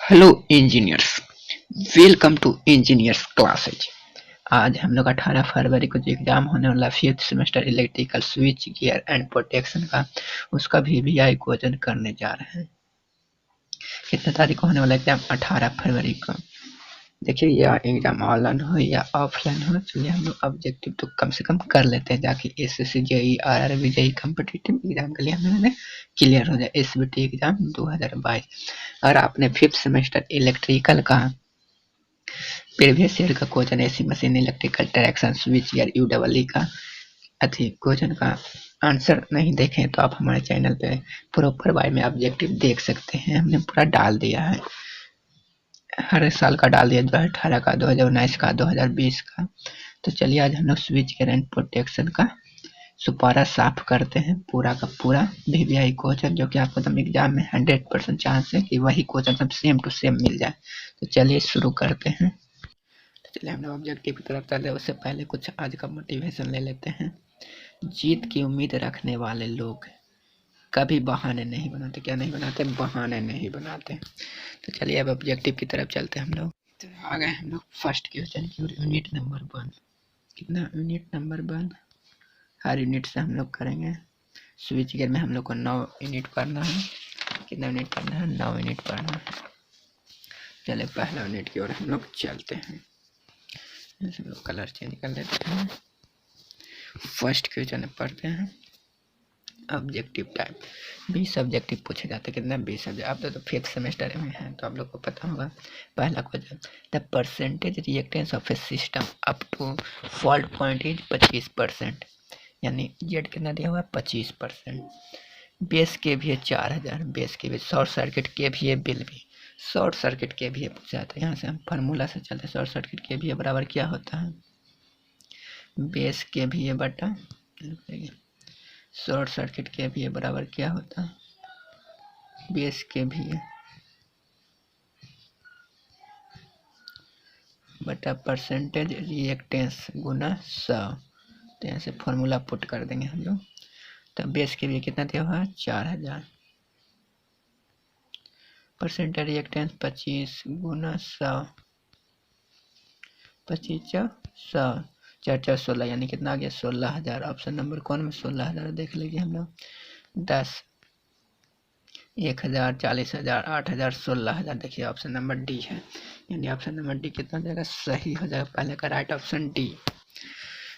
Hello engineers, welcome to engineers classes. आज हम लोग 18 फरवरी को जो एग्जाम होने वाला fifth semester electrical switch gear and protection का उसका वीवीआई क्वेश्चन करने जा रहे हैं। कितने तारीख को होने वाला एग्जाम? 18 फरवरी को। देखिए, यह एग्जाम ऑनलाइन हो या ऑफलाइन हो, चलिए हम लोग ऑब्जेक्टिव तो कम से कम कर लेते हैं ताकि SSC JE RRB JE competitive exam के लिए हमें क्लियर हो जाए। एसबीटी एग्जाम 2022 और आपने फिफ्थ सेमेस्टर इलेक्ट्रिकल का प्रीवियस ईयर का question AC machine electrical direction switch year UW का क्वेश्चन का आंसर नहीं देखें तो आप हमारे चैनल पे प्रॉपर वाई में ऑब्जेक्टिव देख सकते हैं। हमने पूरा डाल दिया है, हर साल का डाल दिया, 2018 का, 2019 का, 2020 का। तो चलिए आज हम लोग स्विच गियर एंड प्रोटेक्शन का सुपारा साफ करते हैं, पूरा का पूरा वीवीआई क्वेश्चन जो कि आपको एकदम एग्जाम में 100% चांस है कि वही क्वेश्चन सब सेम टू सेम मिल जाए। तो चलिए शुरू करते हैं। चलिए हम लोग ऑब्जेक्टिव की तरफ चलते हैं, उससे पहले कुछ आज का मोटिवेशन ले लेते हैं। जीत की उम्मीद रखने वाले लोग कभी बहाने नहीं बनाते। क्या नहीं बनाते? बहाने नहीं बनाते। तो चलिए अब ऑब्जेक्टिव की तरफ चलते हैं हम लोग। तो आ गए हम लोग फर्स्ट क्वेश्चन की ओर, यूनिट नंबर 1। कितना? Unit number 1। हर यूनिट से हम लोग करेंगे। स्विच गियर में हम लोग को 9 यूनिट पढ़ना है। कितना यूनिट पढ़ना है? 9 यूनिट पढ़ना है। चलिए पहला यूनिट की ओर हम लोग चलते हैं। कलर चेंज कर लेते हैं। फर्स्ट क्वेश्चन पढ़ते हैं। ऑब्जेक्टिव टाइप 20 ऑब्जेक्टिव पूछे जाते हैं। कितना? 20 ऑब्जेक्टिव। आप तो फिफ्थ सेमेस्टर में हैं तो आप लोग को पता होगा। पहला question, the percentage reactance of a system up to fault point is 25%। यानी जेड कितना दिया हुआ है? 25%। बेस के भी है 4000। बेस के भी, शॉर्ट सर्किट के भी है, बिल भी। शॉर्ट सर्किट के भी पूछा जाता है। यहाँ से हम फार्मूला से चलते हैं। शॉर्ट सर्किट के भी बराबर क्या होता है? बेस के भी है बटा, शॉर्ट सर्किट के भी बराबर क्या होता है? बेस के भी है बटा परसेंटेज रिएक्टेंस गुना 100। तो यहाँ से फॉर्मूला पुट कर देंगे हम लोग। तो बेस के भी कितना दिया हुआ है? 4000। परसेंटेज रिएक्टेंस 25 गुना 100, 25 100, 4 16, यानी कितना आ गया? 16000। ऑप्शन नंबर कौन में? 16000 देख लीजिए हम लोग। 10, 1000, 40000, 8000, 16000। देखिए ऑप्शन नंबर डी है, यानी ऑप्शन नंबर डी कितना जाएगा? सही हो जाएगा। पहले का right option D.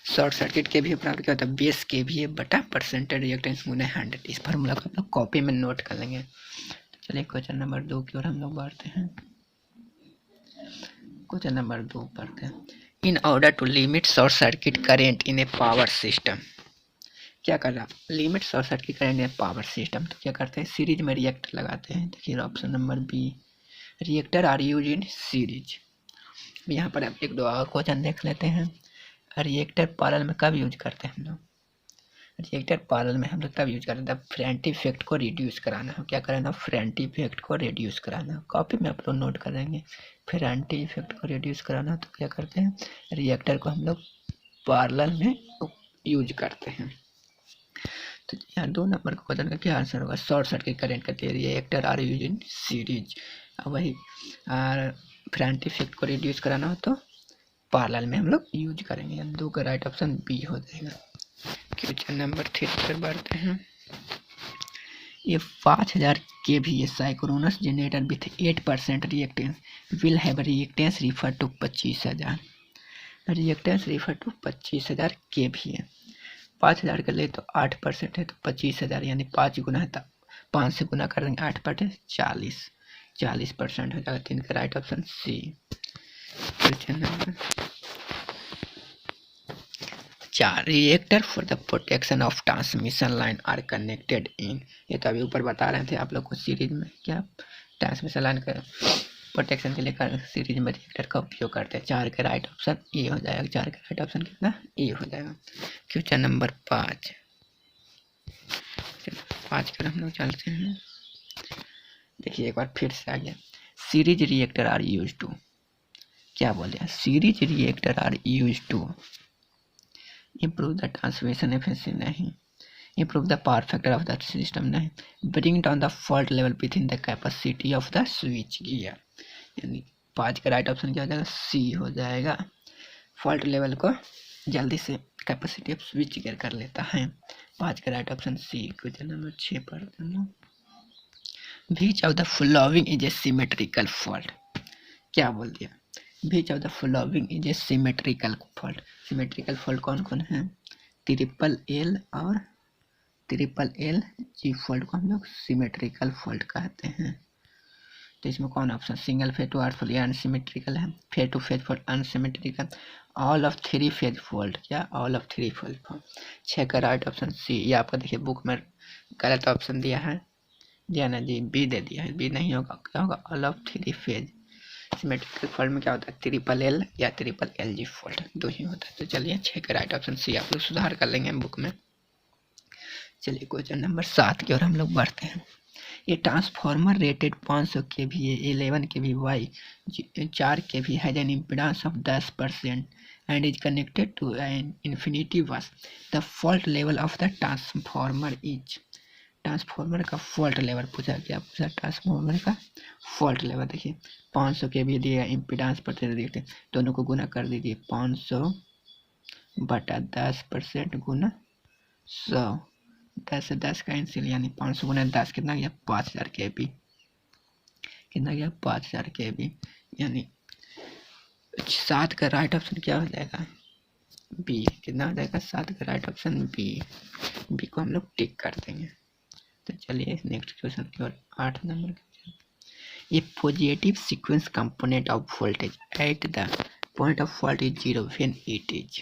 Short circuit के भी बराबर क्या होता है? बेस के भी बटा परसेंटेज रिएक्टेंस गुना 100। इस फार्मूला को आप लोग कॉपी में नोट कर लेंगे। तो चलिए क्वेश्चन नंबर 2 की ओर हम लोग बढ़ते हैं। क्वेश्चन नंबर 2 पढ़ते हैं। In order to limit short circuit current in a power system. क्या कर रहा है? Limit short circuit current in power system. तो क्या करते हैं? सीरीज में रिएक्टर लगाते हैं। देखिए option number B, reactor are use in series. यहाँ पर आप एक दो और क्वेश्चन देख लेते हैं। रिएक्टर पैरेलल में कब यूज करते हैं हम लोग? रिएक्टर पैरेलल में हम लोग तब यूज करते हैं जब फ्रंट इफेक्ट को रिड्यूस कराना हो। क्या कराना? फ्रंट इफेक्ट को रिड्यूस कराना हो। कॉपी में आप लोग नोट कर देंगे। फ्रंट इफेक्ट को रिड्यूस कराना हो तो क्या करते हैं? रिएक्टर को हम लोग पैरेलल में यूज करते हैं। तो यहाँ 2 नंबर का क्वेश्चन का क्या आंसर होगा? शॉर्ट सर्किट करंट का reactor are use in series. वही फ्रंट इफेक्ट को रिड्यूस कराना हो तो पैरेलल में हम लोग यूज करेंगे। 2 का राइट ऑप्शन बी हो जाएगा। क्वेश्चन नंबर 3 पर बढ़ते हैं। ये 5000 kVA synchronous generator with 8% reactance will have reactance refer to 25000। Reactance refer to 25000 kVA। 5000 के लिए तो 8% है तो 25000, यानी 5 गुना है तो 5 से गुना कर देंगे। 8 40, 40% हो जाएगा। 3 का right option C. Question number 4, reactor for the protection of transmission line are connected in. ये तो अभी ऊपर बता रहे थे आप लोग को, सीरीज में क्या ट्रांसमिशन लाइन का प्रोटेक्शन के लिए सीरीज में रिएक्टर का उपयोग करते हैं। 4 का राइट ऑप्शन ए हो जाएगा। 4 का राइट ऑप्शन कितना? ए हो जाएगा। Question number 5। 5 पर हम लोग चलते हैं। देखिए एक बार फिर से आ गया। Series reactor are use to, क्या बोले? Series reactor are use to improve the transmission efficiency नहीं, improve the power factor of the system नहीं, bring down the fault level within the capacity of the switch gear। यानी 5 का right option क्या हो जाएगा, सी हो जाएगा। फॉल्ट लेवल को जल्दी से कैपेसिटी स्विच गियर कर लेता है। 5 का right option C. Question number 6 पर which of the following is a symmetrical fault. क्या बोल दिया, which of the following is a symmetrical fault. Symmetrical fault कौन कौन है, ट्रिपल एल और ट्रिपल एल जी फॉल्ट को हम लोग सिमेट्रिकल फॉल्ट कहते हैं। तो इसमें कौन option, single phase to earth fault ये अनसिमेट्रिकल है, phase to phase fault unsymmetrical, all of three phase fault क्या, all of three phase fault. 6 का राइट ऑप्शन सी। ये आपका देखिए बुक में गलत ऑप्शन दिया है, दिया ना जी, बी दे दिया है, बी नहीं होगा, क्या होगा, all of three phase. Symmetrical fault में क्या होता है, ट्रिपल एल या ट्रिपल एल जी फॉल्ट, दो ही होता है। तो चलिए 6 का राइट ऑप्शन सी आप लोग सुधार कर लेंगे बुक में। चलिए क्वेश्चन नंबर 7 की ओर हम लोग बढ़ते हैं। ये transformer rated 500 kVA 11 kVY 4 kV has an impedance of 10% and is connected to an infinity bus. The fault level of the transformer is। Transformer का फॉल्ट लेवल पूछा गया, पूछा ट्रांसफॉर्मर का फॉल्ट लेवल। देखिए 500 kVA दिया, इम्पीडेंस प्रतिशत देखते, दोनों को गुना कर दीजिए, 500 बटा 10% गुना 100, 10 से 10 कैंसिल, यानी 500 गुना 10 कितना गया, 5000 kV, कितना गया 5000 kV। यानी 7 का राइट ऑप्शन क्या हो जाएगा, बी। कितना हो जाएगा, 7 का राइट ऑप्शन बी। बी को हम लोग टिक कर देंगे। तो चलिए नेक्स्ट क्वेश्चन की ओर 8 नंबर का। ये positive sequence component of voltage at the point of fault is 0 when it is.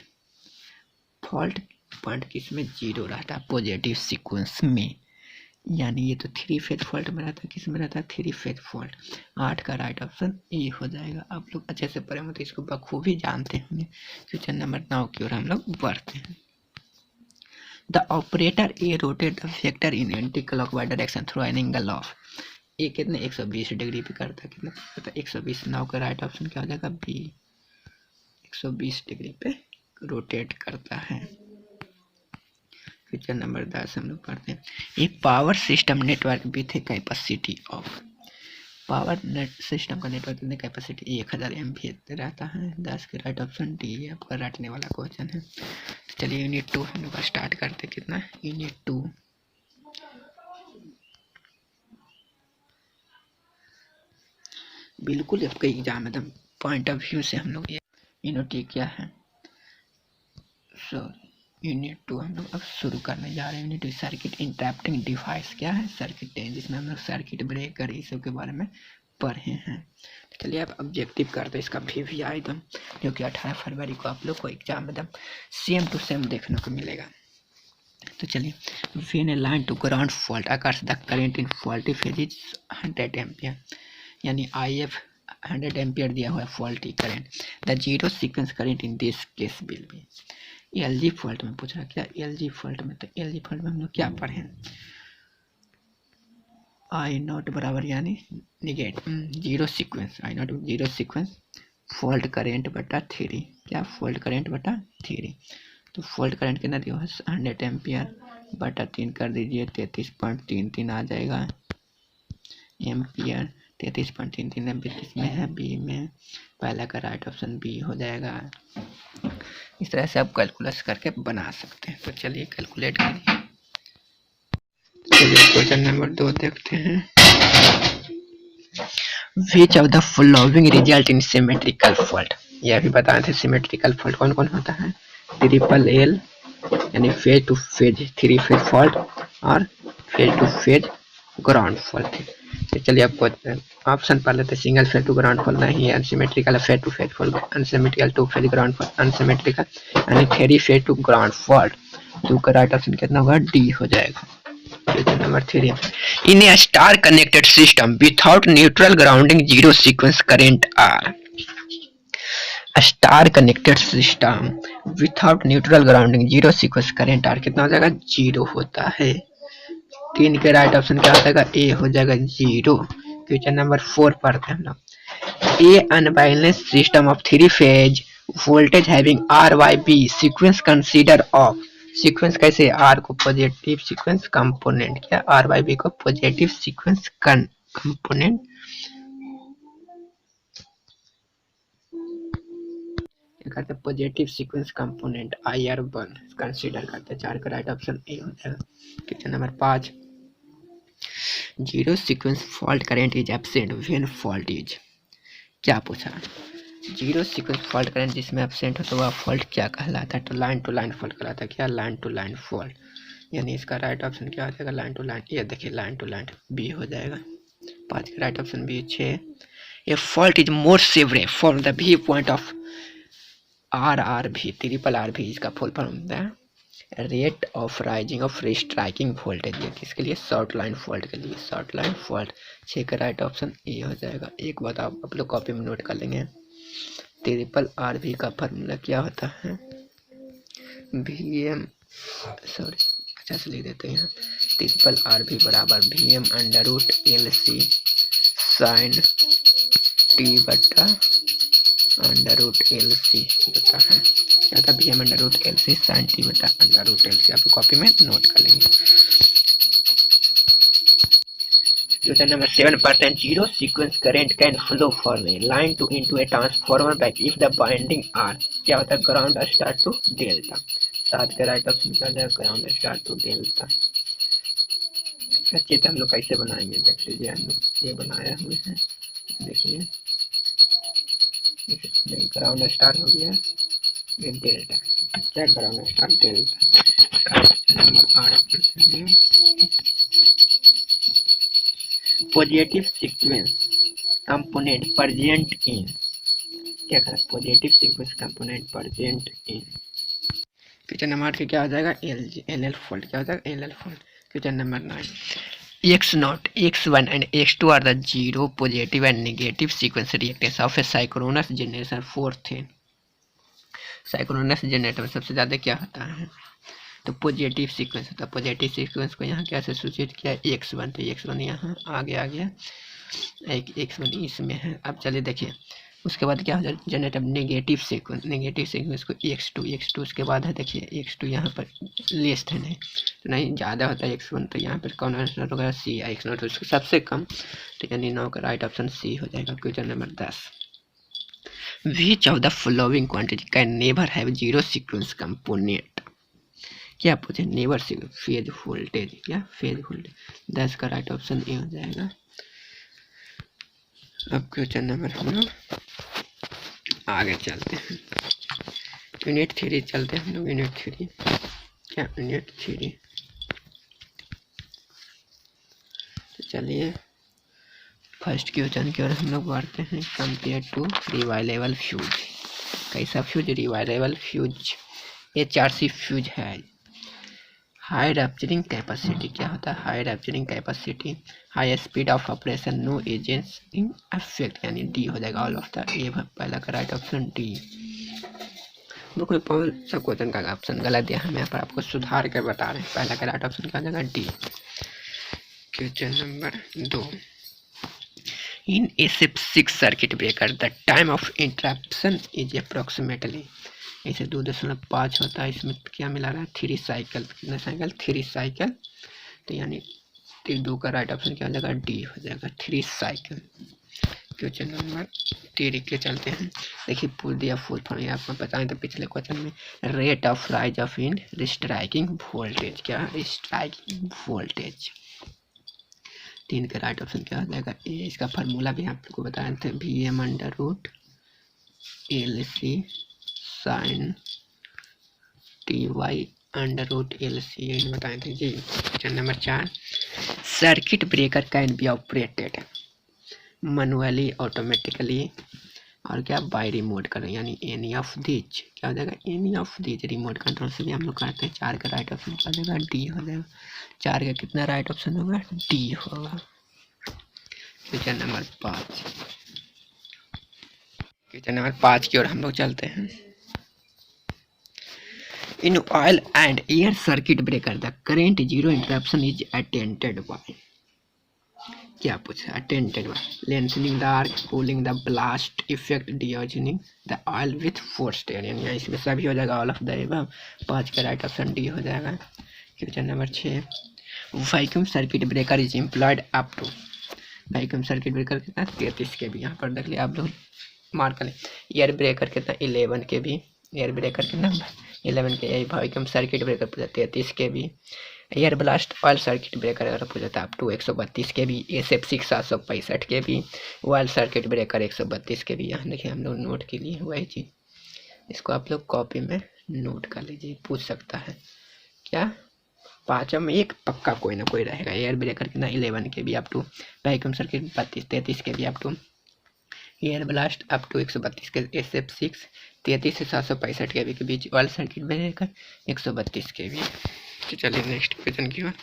Fault point किस में 0 रहता है, पॉजिटिव सीक्वेंस में, यानी ये तो 3 फेज फॉल्ट में रहता है, किस में रहता है, 3 फेज फॉल्ट। 8 का राइट ऑप्शन ए हो जाएगा। आप लोग अच्छे से पढ़े हो तो इसको बखूबी जानते होंगे। क्वेश्चन नंबर 9 की ओर हम लोग बढ़ते हैं। The operator a rotate the vector in anti clockwise direction through an angle of. A कितने 120 डिग्री पे करता है, कितना करता है 120। 9 का राइट ऑप्शन क्या हो जाएगा, बी। 120 डिग्री पे रोटेट करता है। क्वेश्चन नंबर 10 हम लोग पढ़ते हैं। A power system network with a capacity of. Power net system का नेटवर्क कितने कैपेसिटी 1000 एम्पीयर रहता है। 10 के राइट ऑप्शन डी आपका रटने वाला क्वेश्चन है। तो चलिए यूनिट 2 हम लोग स्टार्ट करते, कितना यूनिट 2। बिल्कुल आपका एग्जाम एकदम पॉइंट ऑफ व्यू से हम लोग ये यूनिट क्या है, यूनिट 2 हम लोग अब शुरू करने जा रहे हैं। यूनिट सर्किट इंटरप्टिंग डिवाइस क्या है, सर्किट है जिसमें हम लोग सर्किट ब्रेकर इस सब के बारे में पढ़े हैं। तो चलिए आप ऑब्जेक्टिव करते इसका भी एकदम, जो कि 18 फरवरी को आप लोग को एग्जाम एकदम सेम टू सेम देखने को मिलेगा। तो चलिए, when a line to ground fault occurs the current in faulty phase is 100 ampere, यानी IF 100 एम्पियर दिया हुआ है faulty current. The zero sequence current in this case will be. LG fault में पूछ रहा क्या, LG फॉल्ट में, तो LG फॉल्ट में हम लोग क्या पढ़े, I0 बराबर यानी negate zero sequence, I0 zero sequence fault current बटा 3, क्या फॉल्ट करंट बटा 3। तो फॉल्ट करंट कितना दिया है 100 एम्पियर बटा 3 कर दीजिए, 33.33 आ जाएगा एम्पियर। 33.33 एम्पियर किसमें है, बी में। पहला का राइट ऑप्शन बी हो जाएगा। इस तरह से आप कैलकुलेट करके बना सकते हैं। तो चलिए कैलकुलेट करिए। चलिए क्वेश्चन नंबर 2 देखते हैं। Which of the following result in symmetrical fault। यह भी बताए थे सिमेट्रिकल फॉल्ट कौन कौन होता है, ट्रिपल एल यानी phase to phase 3 phase fault और phase to phase ground fault. तो चलिए आपको ऑप्शन पढ़ लेते हैं। Single phase to ground fault नहीं है, unsymmetrical phase to phase fault, unsymmetrical two phase ground fault, unsymmetrical यानी 3 फेज टू ग्राउंड फॉल्ट। तो का राइट ऑप्शन कितना होगा, डी हो जाएगा। Number 3, in a star connected system without neutral grounding zero sequence current are. Star connected system without neutral grounding zero sequence current are कितना हो जाएगा, 0 होता है। 3 के राइट ऑप्शन क्या हो जाएगा, ए हो जाएगा 0। क्वेश्चन नंबर 4 पढ़ते हैं हम लोग। A unbalanced system of 3 phase voltage having R Y B sequence consider of. Sequence कैसे, आर को पॉजिटिव सीक्वेंस कंपोनेंट, क्या आर वाई बी को पॉजिटिव सीक्वेंस कंपोनेंट करते हैं positive sequence component IR1 consider करते हैं। 4 का राइट ऑप्शन ए हो जाएगा। Question number 5, zero sequence fault current is absent when fault is, क्या पूछा? जीरो सीक्वेंस फॉल्ट करेंट जिसमें एब्सेंट हो तो वह फॉल्ट क्या कहलाता है? तो लाइन टू लाइन फॉल्ट कहलाता है। क्या? लाइन टू लाइन फॉल्ट, यानी इसका राइट ऑप्शन क्या हो जाएगा? लाइन टू लाइन, ये देखिए लाइन टू लाइन बी हो जाएगा। 5 का right option B. 6, a fault is more severe from the view point of RRV, triple RV इसका फुल फॉर्म होता है rate of rising of striking voltage. ये किसके लिए? शॉर्ट लाइन फॉल्ट के लिए, शॉर्ट लाइन फॉल्ट। 6 का राइट ऑप्शन ए हो जाएगा। एक बात आप लोग कॉपी में नोट कर लेंगे, ट्रिपल RV का फार्मूला क्या होता है? VM, सॉरी अच्छा से लिख देते हैं यहाँ, ट्रिपल RV बराबर VM under root LC sine T बटा अंडर रूट LC होता है। क्या था? VM under root LC sine T बटा अंडर रूट LC। आप कॉपी में नोट कर लेंगे। Question number 7, zero sequence current can flow from a line to into a transformer bank if the winding are, क्या होता है? Ground star to delta. 7 का right option क्या है? Ground star to delta. चित्र हम लोग कैसे बनाएंगे देख लीजिए, हम लोग ये बनाया हुए हैं, देखिए ग्राउंड स्टार हो गया, ये डेल्टा, क्या ground star delta. Number 8, positive sequence component present in, क्या करें? Positive sequence component present in. Question number 8 क्या हो जाएगा? LL फोल्ड, क्या हो जाएगा? LL fold. Question number 9, X0, X1 and X2 are the zero positive and negative sequence reactance of a synchronous generator 4 synchronous generator में सबसे ज़्यादा क्या होता है? तो पॉजिटिव सीक्वेंस होता है। पॉजिटिव सीक्वेंस को यहाँ कैसे सूचित किया? X1, तो X1 यहाँ आगे आ गया, एक X1 इसमें है। अब चलिए देखिए उसके बाद क्या हो जाए? जनरेटर नेगेटिव सीक्वेंस को X2 उसके बाद है देखिए X2 यहाँ पर लेस है, नहीं तो नहीं ज़्यादा होता है X1, तो यहाँ पर कौन आंसर होगा? C। X0 तो उसको सबसे कम, तो यानी 9 का राइट ऑप्शन C हो जाएगा। Question number 10, which of the following quantity can never have zero sequence component, क्या पूछे? नेवर फेज वोल्टेज, क्या फेज वोल्टेज। 10 का राइट ऑप्शन ए हो जाएगा। अब क्वेश्चन नंबर हम लोग आगे चलते हैं, यूनिट 3 चलते हैं हम लोग। यूनिट 3, क्या यूनिट 3, तो चलिए फर्स्ट क्वेश्चन की ओर हम लोग बढ़ते हैं। कंपेयर टू रिवाइलेबल फ्यूज, कैसा फ्यूज? रिवाइलेबल फ्यूज HRC फ्यूज है। हाई रैप्चरिंग कैपेसिटी, क्या होता है? High rupturing capacity, high speed of operation, no ageing effect, यानी डी हो जाएगा ऑल ऑफ द ए। पहला का राइट ऑप्शन डी। बुक में कौन सा क्वेश्चन का ऑप्शन गलत दिया है, मैं पर आपको सुधार कर बता रहे हैं। पहला का राइट ऑप्शन क्या हो जाएगा? D. Question number 2, in A six circuit breaker the time of interruption is approximately, ऐसे 2.5 होता है। इसमें क्या मिला रहा है? 3 साइकिल। कितना साइकिल? 3 साइकिल, तो यानी 2 का राइट ऑप्शन क्या हो जाएगा? डी हो जाएगा, 3 साइकिल। क्वेश्चन नंबर 3 के चलते हैं। देखिए पूल दिया फुल फॉर्म आपको बताएं तो पिछले क्वेश्चन में rate of rise of in striking voltage, क्या? Striking voltage. 3 का राइट ऑप्शन क्या हो जाएगा? ए। इसका फार्मूला भी आपको बताए थे, VM under root LC sine TY under root LC बताए थे जी। Question number 4, circuit breaker can be operated manually, automatically और क्या? बाय रिमोट कर, यानी एनी ऑफ दीज, क्या हो जाएगा? Any of these remote control से भी हम लोग करते हैं। 4 का राइट ऑप्शन क्या हो जाएगा? डी हो जाएगा। 4 का कितना राइट ऑप्शन होगा? डी होगा। क्वेश्चन नंबर 5, क्वेश्चन नंबर 5 की ओर हम लोग चलते हैं। In oil and air circuit breaker the current zero interruption is attended by, क्या पूछा? Attended by lengthening the arc, cooling the blast effect, deionizing the oil with forced air, यानी इसमें सभी हो जाएगा ऑल ऑफ द एबव। 5 का right option D हो जाएगा। Question number 6, vacuum circuit breaker is employed up to, vacuum circuit breaker कितना? 33 K भी। यहाँ पर देख लिया आप लोग मार्क कर लें। एयर ब्रेकर कितना 11 के भी, एयर ब्रेकर कितना 11 के, यही भाई सर्किट ब्रेकर पूछा 33 के भी। Air blast oil circuit breaker अगर पूछा था अप टू 132 के भी। SF6 765 के भी। ऑयल सर्किट ब्रेकर 132 के भी। यहाँ देखिए हम लोग नोट के लिए वही चीज़, इसको आप लोग कॉपी में नोट कर लीजिए, पूछ सकता है क्या। पाँचों में एक पक्का कोई ना कोई रहेगा। एयर ब्रेकर कितना 11 के भी up to, vacuum circuit 33 K भी up to, air blast up to 132 K, SF6 33 से 765 के बीच, ऑयल सर्किट ब्रेकर 132 के भी। तो चलिए नेक्स्ट क्वेश्चन की ओर।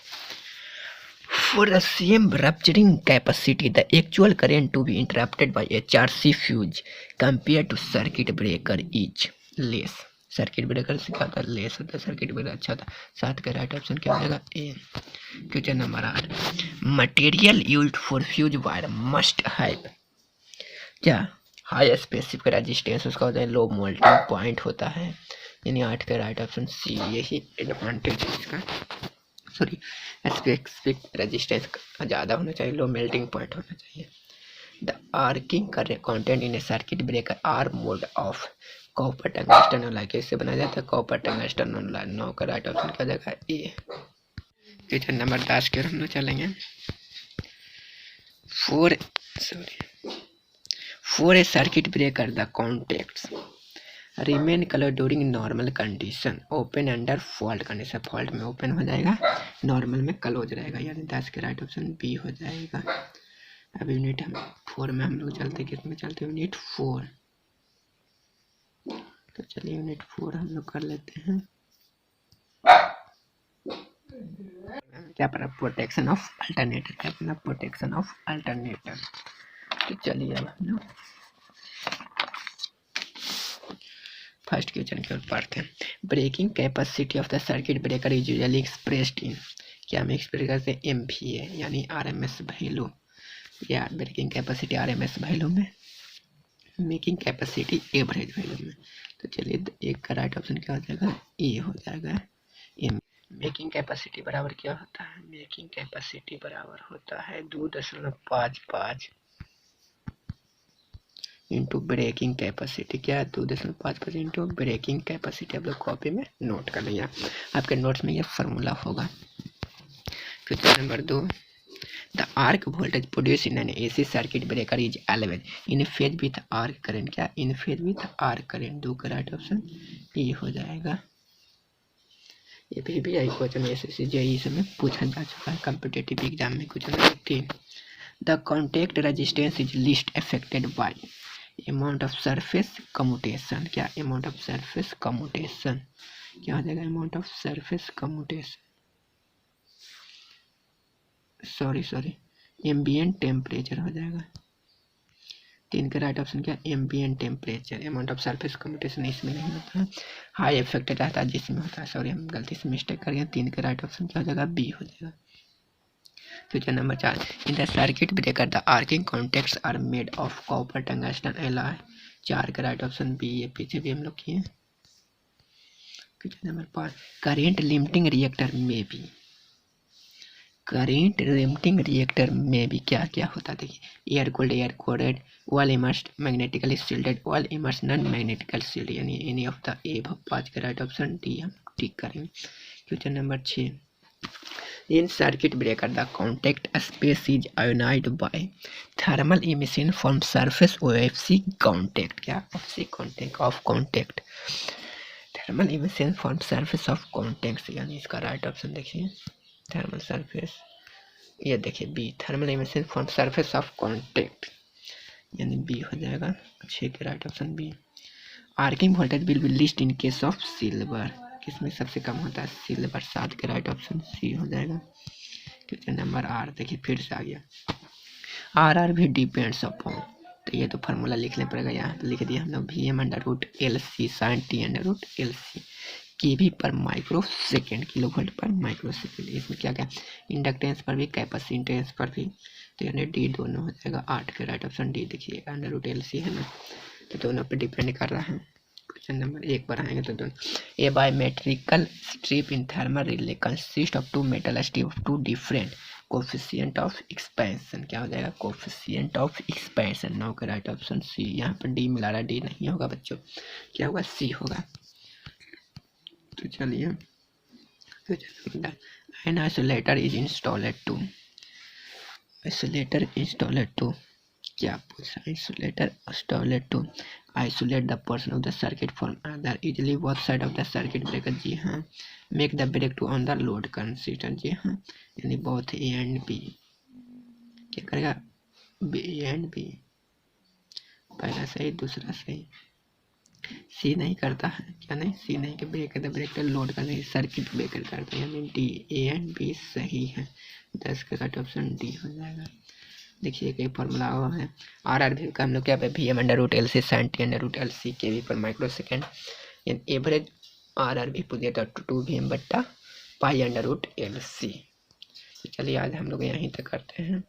For the same rupturing capacity, the actual current to be interrupted by a HRC fuse compared to circuit breaker is less. Circuit breaker से क्या होता है, लेस होता है, सर्किट ब्रेकर अच्छा होता है। 7 का राइट ऑप्शन क्या हो जाएगा, a. Question number 8, material used for fuse wire must have क्या, हाई स्पेसिफिक रेजिस्टेंस, उसका होता है लो मोल्टिंग पॉइंट होता है, यानी 8 का राइट ऑप्शन सी। यही एडवांटेज है इसका, सॉरी स्पेसिफिक रेजिस्टेंस ज़्यादा होना चाहिए, लो मेल्टिंग पॉइंट होना चाहिए। The arcing contact in a circuit breaker are made of copper tungsten alloy, कैसे बनाया जाता है, कॉपर टंगस्टन अलाय। 9 का राइट ऑप्शन क्या जाएगा, ए। क्वेश्चन नंबर 10 के हम लोग चलेंगे। For a circuit breaker, the contacts remain closed during normal condition, open under fault condition। Fault में ओपन हो जाएगा, नॉर्मल में क्लोज रहेगा, यानी 10 के राइट ऑप्शन बी हो जाएगा। अब यूनिट 4 में हम लोग चलते, किस में चलते, यूनिट 4। तो चलिए यूनिट 4 हम लोग कर लेते हैं। क्या पढ़ा, प्रोटेक्शन ऑफ अल्टरनेटर, क्या पढ़ा, प्रोटेक्शन ऑफ अल्टरनेटर। तो चलिए अब हम लोग फर्स्ट क्वेश्चन की ओर पढ़ते हैं। Breaking capacity of the circuit breaker is usually expressed in, क्या हम एक्सप्रेस करते हैं, MVA यानी RMS वैल्यू, या ब्रेकिंग कैपेसिटी RMS वैल्यू में, मेकिंग कैपेसिटी एवरेज वैल्यू में। तो चलिए एक का राइट ऑप्शन क्या हो जाएगा, ए हो जाएगा, एम। मेकिंग कैपेसिटी बराबर क्या होता है, मेकिंग कैपेसिटी बराबर होता है 2.55 इंटू ब्रेकिंग कैपेसिटी, क्या है 2.55 इंटू ब्रेकिंग कैपेसिटी। आप लोग कॉपी में नोट कर लिया, आपके नोट्स में ये फार्मूला होगा। Question number 2, the arc voltage produce in an AC circuit breaker is always in phase with arc current, क्या इन फेज विथ आर्क करंट। 2 का राइट ऑप्शन ये हो जाएगा। ये भी आई क्वेश्चन SSC JEE में पूछा जा चुका है कॉम्पिटिटिव एग्जाम में। Question number 3, the contact resistance is least affected by amount of surface commutation, क्या अमाउंट ऑफ सरफेस कम्यूटेशन, क्या हो जाएगा, amount of surface commutation, sorry ambient temperature हो जाएगा। 3 का राइट ऑप्शन क्या, ambient temperature. Amount of surface commutation इसमें नहीं होता है, हाई इफेक्टेड रहता है जिसमें होता है, सॉरी हम गलती से मिस्टेक कर गए। 3 का राइट ऑप्शन क्या हो जाएगा, बी हो जाएगा। Question number 4, in the circuit breaker the arcing contacts are made of copper tungsten alloy. 4 का राइट ऑप्शन बी, ये पीछे भी हम लोग किए। Question number 5, current limiting reactor में भी, करेंट लिमिटिंग रिएक्टर में भी क्या क्या होता है, देखिए air cold, oil immersed, magnetically shielded, oil immersed, non magnetical shield, यानी एनी ऑफ द एबव। 5 का राइट ऑप्शन डी हम टिक करेंगे। Question number 6, in circuit breaker the contact space is ionized by thermal emission from surface OFC contact, क्या OFC contact of contact, thermal emission from surface of contact, यानी इसका right option देखिए thermal surface, ये देखिए B, thermal emission from surface of contact, यानी B हो जाएगा। 6 के right option B. Arcing voltage will be least in case of silver, किसमें सबसे कम होता है, सिल्वर। 7 के राइट ऑप्शन सी हो जाएगा। क्वेश्चन नंबर 8, देखिए फिर से आ गया, RR भी डिपेंड्स अपॉन, तो ये तो फार्मूला लिखने पड़ेगा, यहाँ तो लिख दिया हम लोग VM/LC sin T/LC kV पर माइक्रो सेकेंड, किलो वोल्ट पर माइक्रो सेकेंड। इसमें क्या क्या, इंडक्टेंस पर भी कैपेसिटेंस पर भी, तो यानी डी दोनों हो जाएगा। 8 के राइट ऑप्शन डी, देखिए √LC है ना, तो दोनों पर डिपेंड कर रहा है। क्वेश्चन नंबर 1 पर आएंगे तो दोनों, a biometrical strip in thermal relay consist of 2 metal strip of 2 different coefficient of expansion क्या हो जाएगा, कोफिशिएंट ऑफ एक्सपेंशन। नाउ का राइट ऑप्शन सी। यहाँ पर डी मिला रहा, डी नहीं होगा बच्चों, क्या होगा, सी होगा। तो चलिए an isolator is installed to, isolator installed to क्या पूछा, isolator installed to isolate the portion of the circuit from other easily both side of the circuit breaker. जी हाँ। Make the break to on the load consister. जी हाँ, यानी both A and B क्या करेगा, B and B, पहला सही दूसरा सही। सी नहीं करता है, क्या नहीं, सी नहीं कि ब्रेक द ब्रेकर लोड का नहीं, सर्किट ब्रेकर करता है, यानी डी ए एंड बी सही है। 10 का कट ऑप्शन डी हो जाएगा। देखिए कई फॉर्मूला हुआ है आर आर भी का हम लोग क्या पे V M under root L C sine T under root L C K V per microsecond, यानी एवरेज आर आर भी पूछे तो 2 वी एम बट्टा pi under root L C. तो चलिए आज हम लोग यहीं तक करते हैं।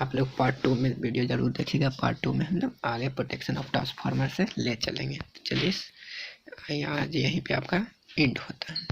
आप लोग पार्ट 2 में वीडियो जरूर देखिएगा, पार्ट 2 में हम लोग आगे प्रोटेक्शन ऑफ ट्रांसफार्मर से ले चलेंगे। तो चलिए आज यहीं पे आपका एंड होता है।